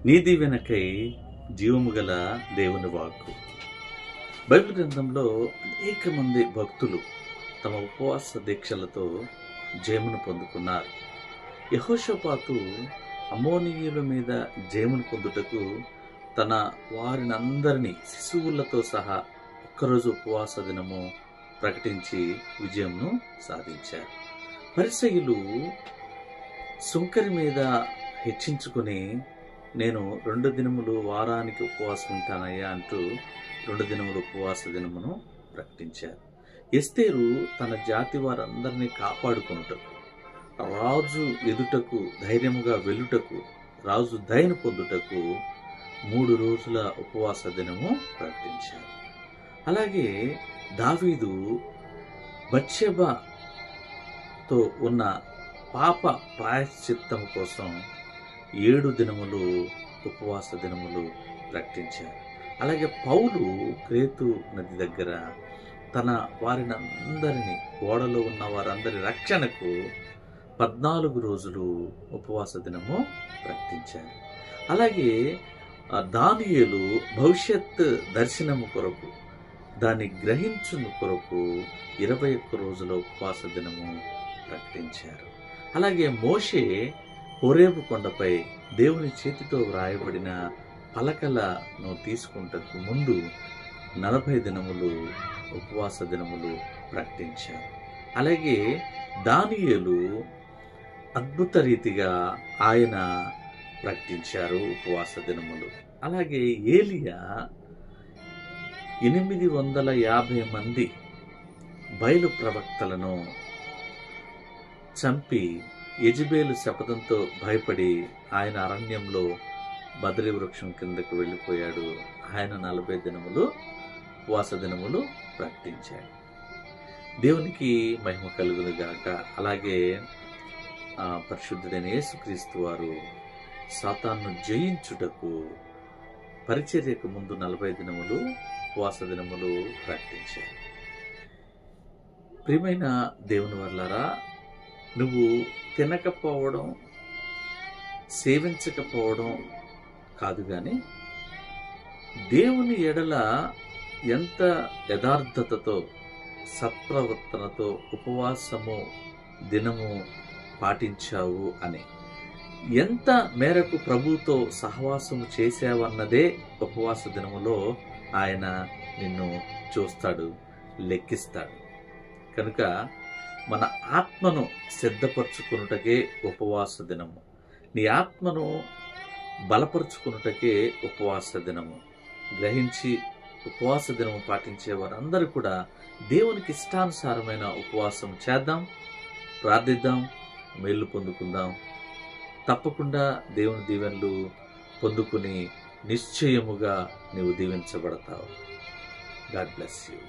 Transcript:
నీ దీవెనకై జీవము గల దేవుని వాక్కు. బైబిల్ గ్రంథంలో అనేక మంది భక్తులు తమ ఉపవాస దీక్షలతో జయమును పొందుకున్నారు. యెహోషాపాతు అమ్మోనీయుల మీద జయమును పొందుటకు తన వారినందరినీ శిశువులతో సహా ఒక్కరోజు ఉపవాస దినము ప్రకటించి విజయంను సాధించారు. పరిసయ్యులు సుంకరి మీద హెచ్చించుకుని, నేను 2 దినములు వారానికి ఉపవాసం ఉంటానయ్యా అంటూ 2 దినములు ఉపవాస దినమును ప్రకటించారు. ఎస్తేరు తన జాతి వారందరినీ కాపాడుకొనుటకు, రాజు ఎదుటకు ధైర్యముగా వెళ్ళుటకు, రాజు దయను పొందుటకు 3 రోజుల ఉపవాస దినము ప్రకటించారు. అలాగే దావీదు బత్షెబతో ఉన్న పాప ప్రాయశ్చిత్తం కోసం 7 దినములు ఉపవాస దినములు ప్రకటించారు. అలాగే పౌలు క్రేతు నది దగ్గర తన వారినందరినీ, ఓడలో ఉన్న వారందరి రక్షణకు 14 రోజులు ఉపవాస దినము ప్రకటించారు. అలాగే దానియేలు భవిష్యత్ దర్శనము కొరకు, దాన్ని గ్రహించును కొరకు 21 రోజుల ఉపవాస దినము ప్రకటించారు. అలాగే మోషే హోరేబు కొండపై దేవుని చేతితో వ్రాయబడిన పలకలను తీసుకుంటకు ముందు 40 దినములు ఉపవాస దినములు ప్రకటించారు. అలాగే దానియేలు అద్భుత రీతిగా ఆయన ప్రకటించారు ఉపవాస దినములు. అలాగే ఏలియా 850 మంది బయలు ప్రవక్తలను చంపి యెజెబెలు శపథంతో భయపడి ఆయన అరణ్యంలో బదరి వృక్షం కిందకు వెళ్ళిపోయాడు. ఆయన 40 దినములు ఉపవాస దినములు ప్రకటించాడు. దేవునికి మహిమ కలుగును గాక. అలాగే పరిశుద్ధుడైన యేసుక్రీస్తు వారు సాతాను జయించుటకు పరిచర్యకు ముందు 40 దినములు ఉపవాస దినములు ప్రకటించారు. ప్రియమైన దేవుని వర్లారా, నువ్వు తినకపోవడం, సేవించకపోవడం కాదు గాని దేవుని ఎడల ఎంత యథార్థతతో, సత్ప్రవర్తనతో ఉపవాసము దినము పాటించావు అని, ఎంత మేరకు ప్రభువుతో సహవాసము చేశావన్నదే ఉపవాస దినములో ఆయన నిన్ను చూస్తాడు, లెక్కిస్తాడు. కనుక మన ఆత్మను సిద్ధపరచుకున్నటకే ఉపవాస దినము, నీ ఆత్మను బలపరుచుకున్నటకే ఉపవాస దినము. గ్రహించి ఉపవాస దినము పాటించే వారందరూ కూడా దేవునికి ఇష్టానుసారమైన ఉపవాసం చేద్దాం, ప్రార్థిద్దాం, మేలు పొందుకుందాం. తప్పకుండా దేవుని దీవెనలు పొందుకుని నిశ్చయముగా నీవు దీవించబడతావు. God bless you.